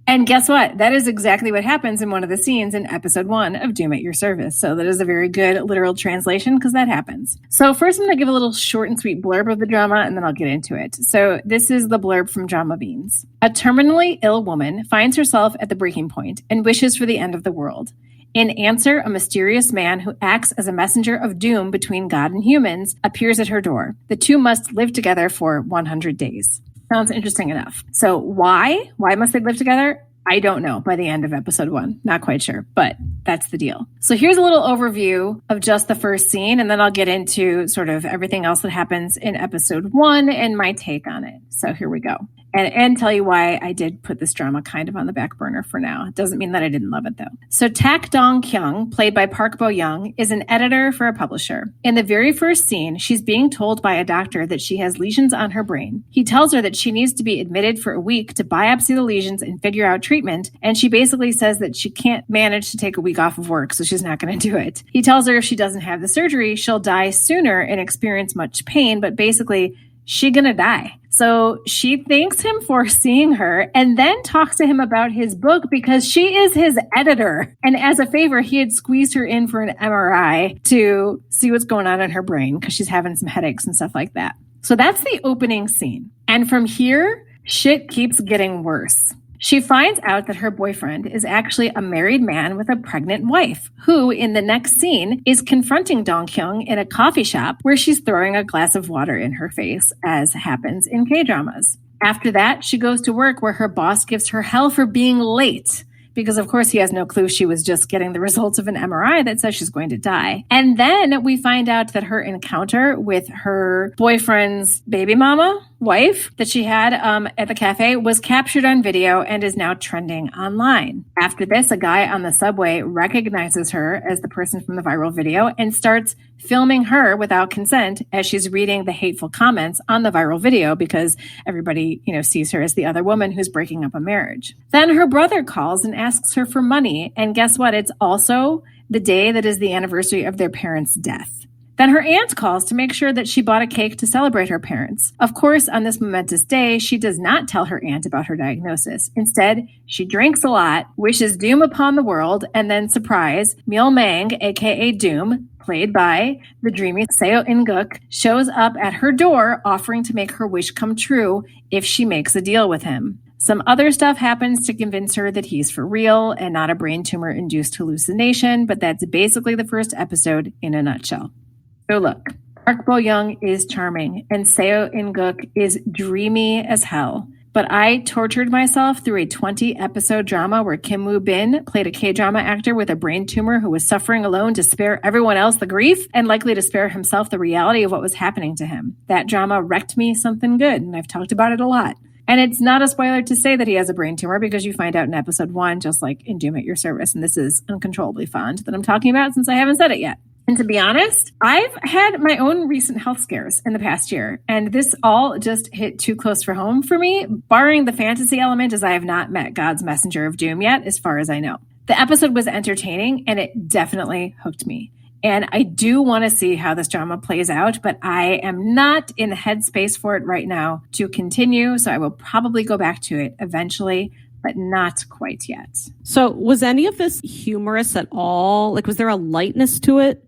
And guess what? That is exactly what happens in one of the scenes in episode 1 of Doom at Your Service. So that is a very good literal translation because that happens. So first I'm going to give a little short and sweet blurb of the drama, and then I'll get into it. So this is the blurb from Drama Beans. A terminally ill woman finds herself at the breaking point and wishes for the end of the world. In answer, a mysterious man who acts as a messenger of doom between God and humans appears at her door. The two must live together for 100 days. Sounds interesting enough. So why? Why must they live together? I don't know by the end of episode 1. Not quite sure, but that's the deal. So here's a little overview of just the first scene, and then I'll get into sort of everything else that happens in episode 1 and my take on it. So here we go. And tell you why I did put this drama kind of on the back burner for now. It doesn't mean that I didn't love it, though. So Tak Dong-kyung, played by Park Bo-young, is an editor for a publisher. In the very first scene, she's being told by a doctor that she has lesions on her brain. He tells her that she needs to be admitted for a week to biopsy the lesions and figure out treatment, and she basically says that she can't manage to take a week off of work, so she's not going to do it. He tells her if she doesn't have the surgery, she'll die sooner and experience much pain, but basically, she gonna die. So she thanks him for seeing her and then talks to him about his book because she is his editor. And as a favor, he had squeezed her in for an MRI to see what's going on in her brain because she's having some headaches and stuff like that. So that's the opening scene. And from here, shit keeps getting worse. She finds out that her boyfriend is actually a married man with a pregnant wife, who in the next scene is confronting Dong-kyung in a coffee shop where she's throwing a glass of water in her face, as happens in K-dramas. After that, she goes to work where her boss gives her hell for being late, because of course he has no clue she was just getting the results of an MRI that says she's going to die. And then we find out that her encounter with her boyfriend's baby mama, wife, that she had at the cafe was captured on video and is now trending online. After this, a guy on the subway recognizes her as the person from the viral video and starts filming her without consent as she's reading the hateful comments on the viral video because everybody, sees her as the other woman who's breaking up a marriage. Then her brother calls and asks her for money. And guess what? It's also the day that is the anniversary of their parents' death. Then her aunt calls to make sure that she bought a cake to celebrate her parents. Of course, on this momentous day, she does not tell her aunt about her diagnosis. Instead, she drinks a lot, wishes doom upon the world, and then surprise, Myeol Mang, aka Doom, played by the dreamy Seo In-guk, shows up at her door offering to make her wish come true if she makes a deal with him. Some other stuff happens to convince her that he's for real and not a brain tumor-induced hallucination, but that's basically the first episode in a nutshell. So look, Park Bo-young is charming and Seo In-guk is dreamy as hell. But I tortured myself through a 20-episode drama where Kim Woo-bin played a K-drama actor with a brain tumor who was suffering alone to spare everyone else the grief and likely to spare himself the reality of what was happening to him. That drama wrecked me something good, and I've talked about it a lot. And it's not a spoiler to say that he has a brain tumor because you find out in episode 1, just like in Doom at Your Service. And this is Uncontrollably Fond that I'm talking about since I haven't said it yet. And to be honest, I've had my own recent health scares in the past year, and this all just hit too close for home for me, barring the fantasy element, as I have not met God's messenger of doom yet, as far as I know. The episode was entertaining, and it definitely hooked me. And I do want to see how this drama plays out, but I am not in the headspace for it right now to continue, so I will probably go back to it eventually, but not quite yet.
So was any of this humorous at all? Like, was there a lightness to it?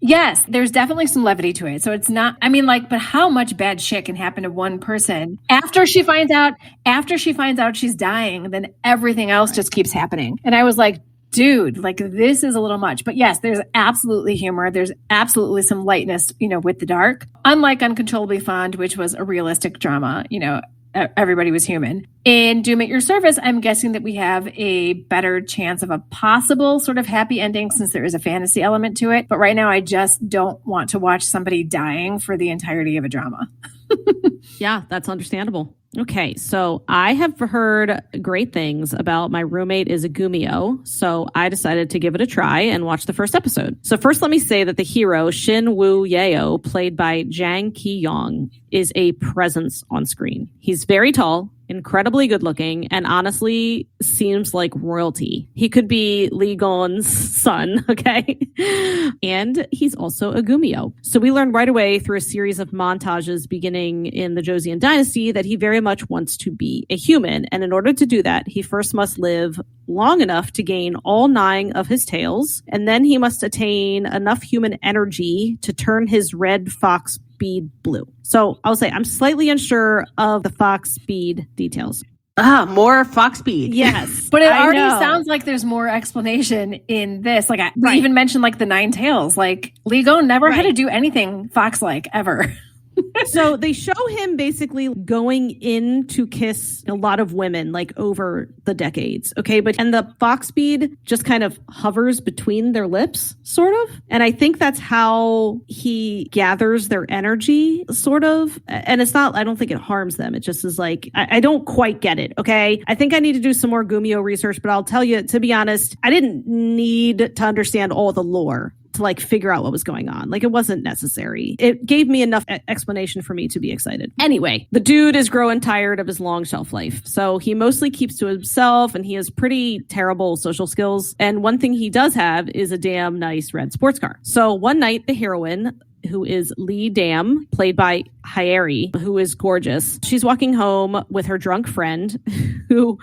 Yes, there's definitely some levity to it. So it's not, but how much bad shit can happen to one person after she finds out she's dying, then everything else just keeps happening. And I was like, dude, like this is a little much. But yes, there's absolutely humor. There's absolutely some lightness, with the dark. Unlike Uncontrollably Fond, which was a realistic drama, everybody was human. In Doom at Your Service, I'm guessing that we have a better chance of a possible sort of happy ending since there is a fantasy element to it. But right now, I just don't want to watch somebody dying for the entirety of a drama.
Yeah, that's understandable. Okay, so I have heard great things about My Roommate is a Gumiho, so I decided to give it a try and watch the first episode. So first, let me say that the hero, Shin Woo-yeo, played by Jang Ki-young, is a presence on screen. He's very tall, incredibly good looking, and honestly seems like royalty. He could be Lee Gon's son, okay? And he's also a Gumiho. So we learned right away through a series of montages beginning in the Joseon dynasty that he very much wants to be a human. And in order to do that, he first must live long enough to gain all 9 of his tails, and then he must attain enough human energy to turn his red fox speed blue. So I'll say I'm slightly unsure of the fox speed details.
More fox speed.
Yes.
But it already sounds like there's more explanation in this. Like we even mentioned like the 9 tails. Like Lee Gon never had to do anything fox-like ever.
So they show him basically going in to kiss a lot of women like over the decades. Okay. And the fox speed just kind of hovers between their lips, sort of. And I think that's how he gathers their energy, sort of. And it's not, I don't think it harms them. It just is like, I don't quite get it. Okay. I think I need to do some more Goomio research, but I'll tell you, to be honest, I didn't need to understand all the lore to like figure out what was going on. Like it wasn't necessary. It gave me enough explanation for me to be excited. Anyway, the dude is growing tired of his long shelf life. So he mostly keeps to himself and he has pretty terrible social skills. And one thing he does have is a damn nice red sports car. So one night the heroine who is Lee Dam, played by Hyeri, who is gorgeous. She's walking home with her drunk friend who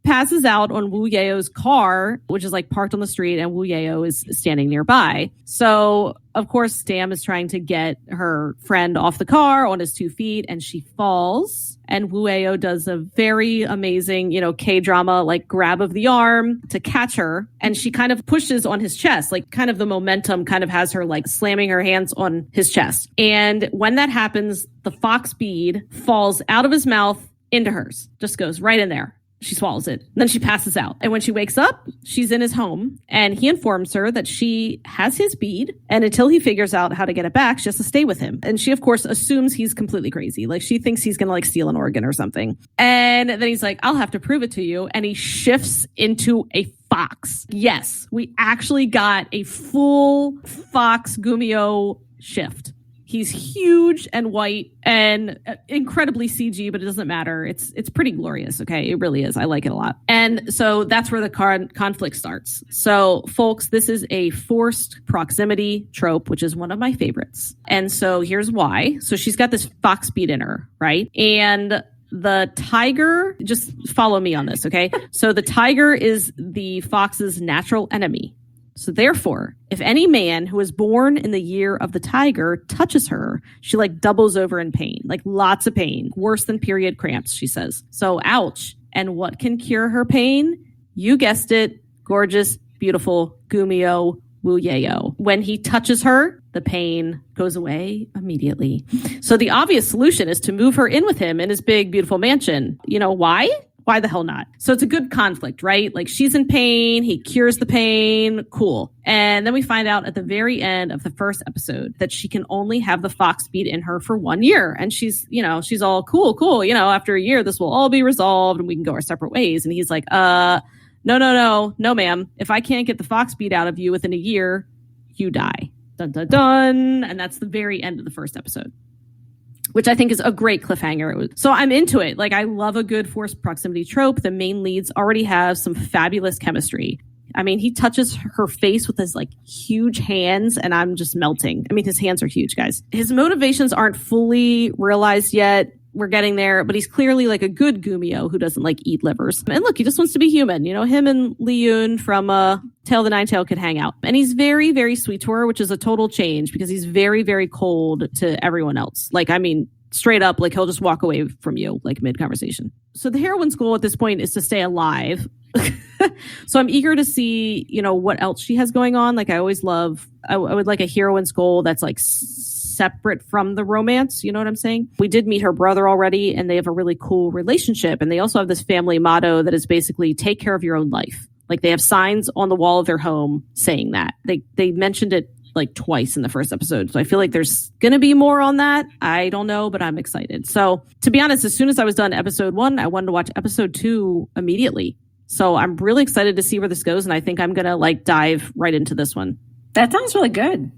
passes out on Woo Yeo's car, which is like parked on the street, and Woo Yeo is standing nearby. So, of course, Dam is trying to get her friend off the car on his 2 feet, and she falls. And Woo Yeo does a very amazing, K-drama, like grab of the arm to catch her. And she kind of pushes on his chest, like kind of the momentum kind of has her like slamming her hands on his chest. And when that happens, the fox bead falls out of his mouth into hers, just goes right in there. She swallows it. Then she passes out. And when she wakes up, she's in his home. And he informs her that she has his bead. And until he figures out how to get it back, she has to stay with him. And she, of course, assumes he's completely crazy. Like, she thinks he's going to, like, steal an organ or something. And then he's like, I'll have to prove it to you. And he shifts into a fox. Yes, we actually got a full fox Gumiho shift. He's huge and white and incredibly CG, but it doesn't matter. It's pretty glorious, okay? It really is. I like it a lot. And so that's where the conflict starts. So, folks, this is a forced proximity trope, which is one of my favorites. And so here's why. So she's got this fox bead in her, right? And the tiger, just follow me on this, okay? So the tiger is the fox's natural enemy. So therefore, if any man who was born in the year of the tiger touches her, she like doubles over in pain, like lots of pain, worse than period cramps, she says. So ouch. And what can cure her pain? You guessed it. Gorgeous, beautiful Goomio Woo Yeo. When he touches her, the pain goes away immediately. So the obvious solution is to move her in with him in his big, beautiful mansion. You know why? Why the hell not? So it's a good conflict, right? Like, she's in pain. He cures the pain. Cool. And then we find out at the very end of the first episode that she can only have the fox bead in her for 1 year. And she's all cool. After a year, this will all be resolved and we can go our separate ways. And he's like, no, ma'am. If I can't get the fox bead out of you within a year, you die. Dun, dun, dun. And that's the very end of the first episode, which I think is a great cliffhanger. So I'm into it. Like, I love a good forced proximity trope. The main leads already have some fabulous chemistry. I mean, he touches her face with his like huge hands and I'm just melting. I mean, his hands are huge, guys. His motivations aren't fully realized yet. We're getting there, but he's clearly like a good Goomio who doesn't like eat livers. And look, he just wants to be human. Him and Lee Yoon from Tale of the Nine Tail could hang out. And he's very, very sweet to her, which is a total change because he's very, very cold to everyone else. Like, I mean, straight up, like, he'll just walk away from you, like, mid-conversation. So the heroine's goal at this point is to stay alive. So I'm eager to see, what else she has going on. Like, I always love, I would like a heroine's goal that's like separate from the romance. You know what I'm saying? We did meet her brother already, and they have a really cool relationship. And they also have this family motto that is basically take care of your own life. Like, they have signs on the wall of their home saying that. They mentioned it like twice in the first episode. So I feel like there's going to be more on that. I don't know, but I'm excited. So to be honest, as soon as I was done episode 1, I wanted to watch episode 2 immediately. So I'm really excited to see where this goes. And I think I'm going to like dive right into this one.
That sounds really good.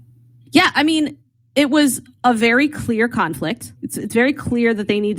Yeah. I mean, it was a very clear conflict. It's very clear that they need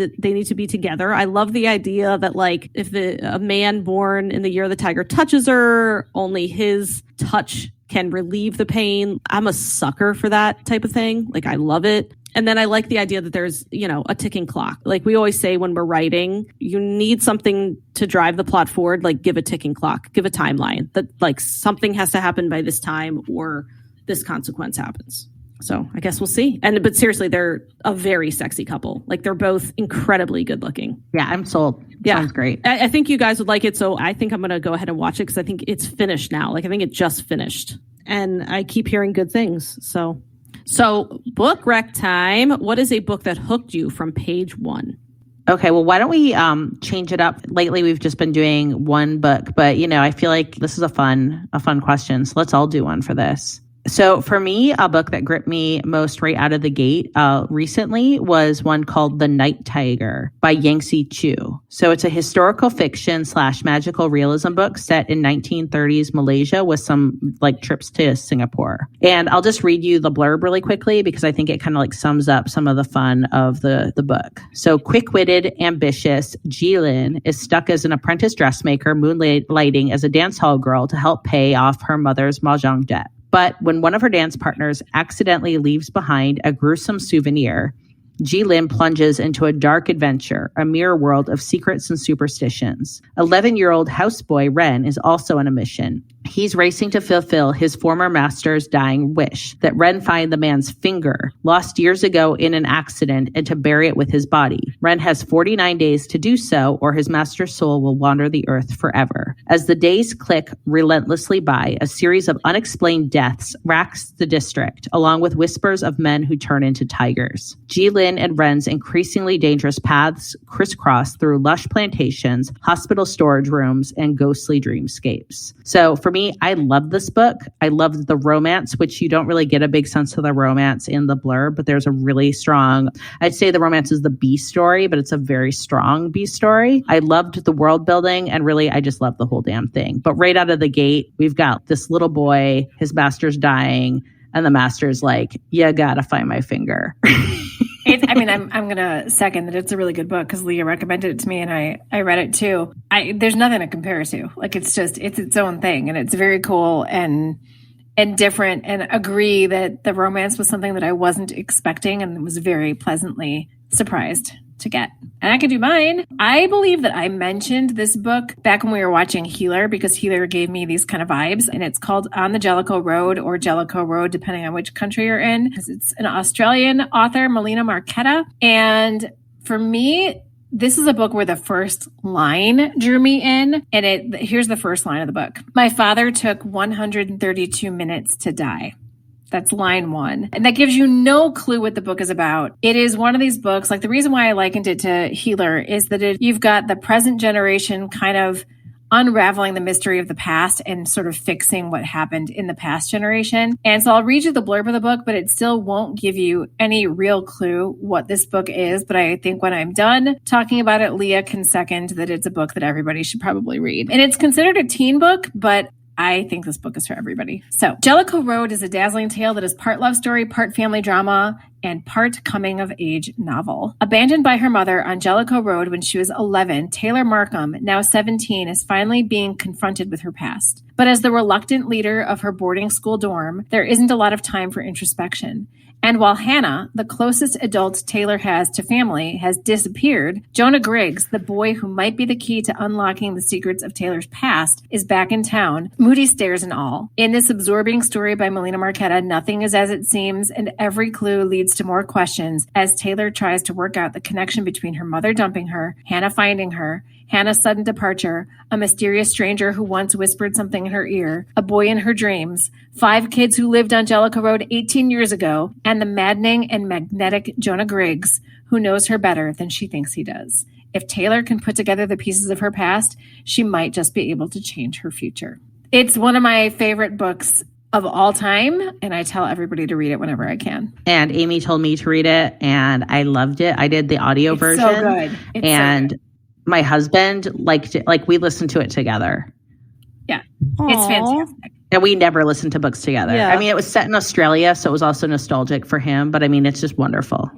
to be together. I love the idea that like if a man born in the year of the tiger touches her, only his touch can relieve the pain. I'm a sucker for that type of thing. Like, I love it. And then I like the idea that there's, a ticking clock. Like we always say when we're writing, you need something to drive the plot forward. Like, give a ticking clock, give a timeline that like something has to happen by this time or this consequence happens. So I guess we'll see. But seriously, they're a very sexy couple. Like, they're both incredibly good looking.
Yeah, I'm sold.
Yeah.
Sounds great.
I think you guys would like it. So I think I'm going to go ahead and watch it because I think it's finished now. Like, I think it just finished. And I keep hearing good things. So book rec time. What is a book that hooked you from page 1?
Okay, well, why don't we change it up? Lately, we've just been doing one book, but I feel like this is a fun question. So let's all do one for this. So for me, a book that gripped me most right out of the gate recently was one called The Night Tiger by Yangsze Choo. So it's a historical fiction / magical realism book set in 1930s Malaysia with some like trips to Singapore. And I'll just read you the blurb really quickly because I think it kind of like sums up some of the fun of the book. So quick-witted, ambitious Jilin is stuck as an apprentice dressmaker moonlighting as a dance hall girl to help pay off her mother's mahjong debt. But when one of her dance partners accidentally leaves behind a gruesome souvenir, Jilin plunges into a dark adventure, a mirror world of secrets and superstitions. 11-year-old houseboy Ren is also on a mission. He's racing to fulfill his former master's dying wish that Ren find the man's finger, lost years ago in an accident, and to bury it with his body. Ren has 49 days to do so, or his master's soul will wander the earth forever. As the days click relentlessly by, a series of unexplained deaths racks the district, along with whispers of men who turn into tigers. Jilin and Ren's increasingly dangerous paths crisscross through lush plantations, hospital storage rooms, and ghostly dreamscapes. So for me, I love this book. I love the romance, which you don't really get a big sense of the romance in the blurb, but there's a really strong, I'd say the romance is the B story, but it's a very strong B story. I loved the world building, and really, I just love the whole damn thing. But right out of the gate, we've got this little boy, his master's dying, and the master's like, you gotta find my finger.
I'm going to second that it's a really good book because Leah recommended it to me and I read it too. There's nothing to compare to. Like, it's its own thing, and it's very cool and different, and agree that the romance was something that I wasn't expecting and was very pleasantly surprised to get. And I can do mine. I believe that I mentioned this book back when we were watching Healer, because Healer gave me these kind of vibes, and it's called On the Jellicoe Road, or Jellicoe Road, depending on which country you're in. It's an Australian author, Melina Marchetta. And for me, this is a book where the first line drew me in, and here's the first line of the book. My father took 132 minutes to die. That's line one. And that gives you no clue what the book is about. It is one of these books, like the reason why I likened it to Healer is that you've got the present generation kind of unraveling the mystery of the past and sort of fixing what happened in the past generation. And so I'll read you the blurb of the book, but it still won't give you any real clue what this book is. But I think when I'm done talking about it, Leah can second that it's a book that everybody should probably read. And it's considered a teen book, but I think this book is for everybody. So Jellicoe Road is a dazzling tale that is part love story, part family drama, and part coming-of-age novel. Abandoned by her mother on Jellicoe Road when she was 11, Taylor Markham, now 17, is finally being confronted with her past. But as the reluctant leader of her boarding school dorm, there isn't a lot of time for introspection. And while Hannah, the closest adult Taylor has to family, has disappeared, Jonah Griggs, the boy who might be the key to unlocking the secrets of Taylor's past, is back in town, moody stares and all. In this absorbing story by Melina Marchetta, nothing is as it seems, and every clue leads to more questions as Taylor tries to work out the connection between her mother dumping her, Hannah finding her, Hannah's sudden departure, a mysterious stranger who once whispered something in her ear, a boy in her dreams, 5 kids who lived on Jellicoe Road 18 years ago, and the maddening and magnetic Jonah Griggs, who knows her better than she thinks he does. If Taylor can put together the pieces of her past, she might just be able to change her future. It's one of my favorite books of all time, and I tell everybody to read it whenever I can.
And Amy told me to read it, and I loved it. I did the audio version.
So good.
It's so good. My husband liked it. Like, we listened to it together.
Yeah.
Aww.
It's fantastic.
And we never listened to books together.
Yeah.
I mean, it was set in Australia, so it was also nostalgic for him. But I mean, it's just wonderful.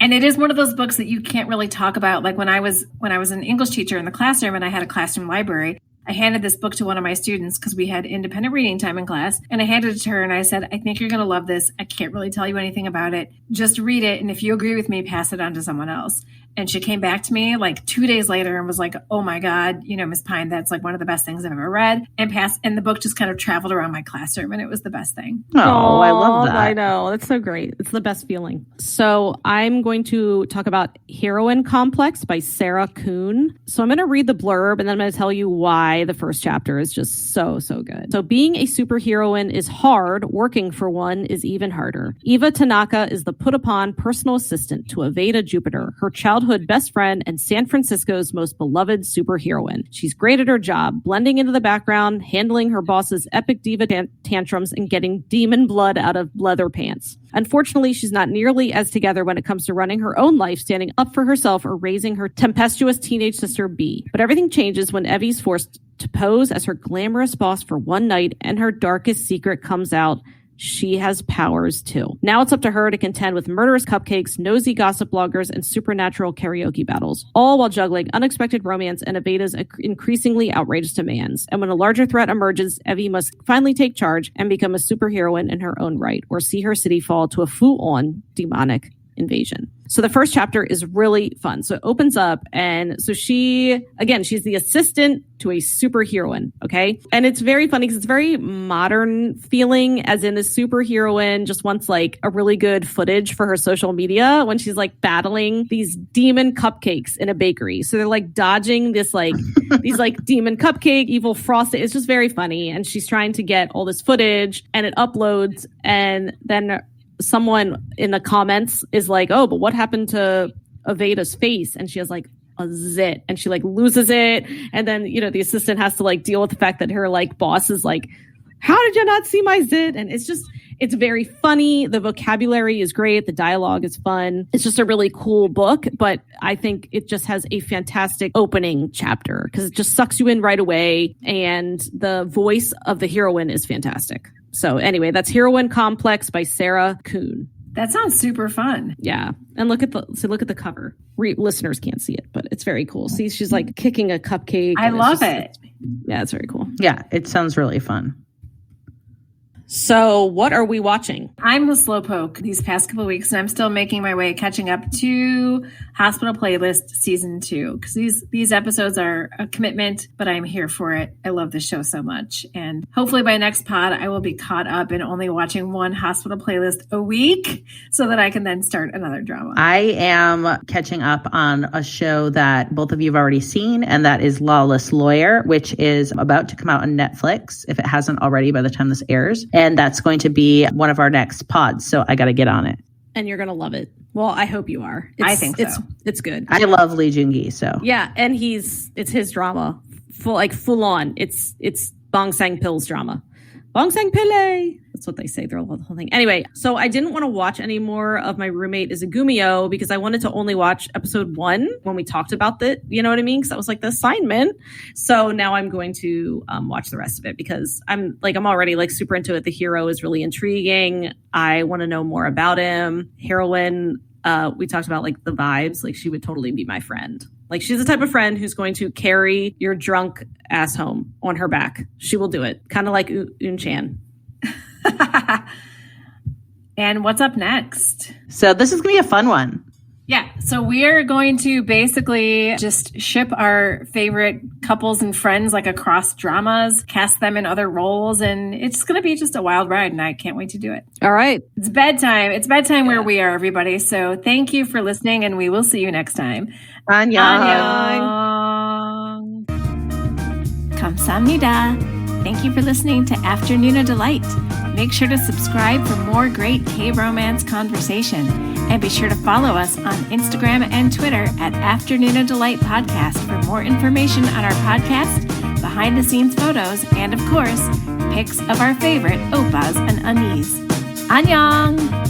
And it is one of those books that you can't really talk about. Like when I was an English teacher in the classroom and I had a classroom library, I handed this book to one of my students because we had independent reading time in class. And I handed it to her and I said, I think you're going to love this. I can't really tell you anything about it. Just read it. And if you agree with me, pass it on to someone else. And she came back to me like 2 days later and was like, oh my God, Ms. Pine, that's like one of the best things I've ever read. And the book just kind of traveled around my classroom and it was the best thing.
Oh, I love that.
I know. That's so great. It's the best feeling. So I'm going to talk about Heroine Complex by Sara Kuhn. So I'm going to read the blurb and then I'm going to tell you why the first chapter is just so, so good. So being a superheroine is hard. Working for one is even harder. Eva Tanaka is the put-upon personal assistant to Aveda Jupiter, her childhood best friend and San Francisco's most beloved superheroine. She's great at her job, blending into the background, handling her boss's epic diva tantrums, and getting demon blood out of leather pants. Unfortunately, she's not nearly as together when it comes to running her own life, standing up for herself, or raising her tempestuous teenage sister B. But everything changes when Evie's forced to pose as her glamorous boss for one night and her darkest secret comes out. she has powers too. Now it's up to her to contend with murderous cupcakes, nosy gossip bloggers, and supernatural karaoke battles, all while juggling unexpected romance and Aveda's increasingly outrageous demands. And when a larger threat emerges, Evie must finally take charge and become a superheroine in her own right, or see her city fall to a full-on demonic invasion. So the first chapter is really fun. So it opens up, and so she's the assistant to a superheroine, okay? And it's very funny because it's very modern feeling, as in the superheroine just wants like a really good footage for her social media when she's like battling these demon cupcakes in a bakery. So they're like dodging this like these like demon cupcake, evil frosting. It's just very funny. And she's trying to get all this footage, and it uploads, and then someone in the comments is like, oh, but what happened to Aveda's face? And she has like a zit, and she like loses it. And then, you know, the assistant has to like deal with the fact that her like boss is like, how did you not see my zit? And it's very funny. The vocabulary is great. The dialogue is fun. It's just a really cool book, but I think it just has a fantastic opening chapter because it just sucks you in right away. And the voice of the heroine is fantastic. So anyway, that's Heroine Complex by Sara Kuhn.
That sounds super fun.
Yeah. And look at the cover. Listeners can't see it, but it's very cool. See, she's like kicking a cupcake.
I love it.
Yeah, it's very cool.
Yeah, it sounds really fun.
So what are we watching?
I'm the slowpoke these past couple of weeks, and I'm still making my way catching up to Hospital Playlist Season 2, because these episodes are a commitment, but I'm here for it. I love this show so much. And hopefully by next pod, I will be caught up in only watching one Hospital Playlist a week so that I can then start another drama.
I am catching up on a show that both of you have already seen, and that is Lawless Lawyer, which is about to come out on Netflix, if it hasn't already by the time this airs. And that's going to be one of our next pods. So I got to get on it.
And you're going to love it. Well, I hope you are.
I think so.
It's good.
I love Lee Joon-gi, so.
Yeah, and it's his drama. Full on. It's Bong Sang-pil's drama. Bong Sang-pille. That's what they say. They're the whole thing. Anyway, so I didn't want to watch any more of My Roommate is a Gumiho because I wanted to only watch episode 1 when we talked about it. You know what I mean? Because that was like the assignment. So now I'm going to watch the rest of it because I'm already like super into it. The hero is really intriguing. I want to know more about him. Heroine, we talked about like the vibes. Like she would totally be my friend. Like she's the type of friend who's going to carry your drunk ass home on her back. She will do it. Kind of like Eun Chan.
And what's up next?
So this is going to be a fun one.
Yeah. So we're going to basically just ship our favorite couples and friends like across dramas, cast them in other roles, and it's going to be just a wild ride, and I can't wait to do it.
All right.
It's bedtime. It's bedtime where we are, everybody. So thank you for listening, and we will see you next time.
Annyeong.
감사합니다. Thank you for listening to Afternoona Delight. Make sure to subscribe for more great K-romance conversation. And be sure to follow us on Instagram and Twitter at Afternoona Delight Podcast for more information on our podcast, behind-the-scenes photos, and, of course, pics of our favorite oppas and anis. Annyeong!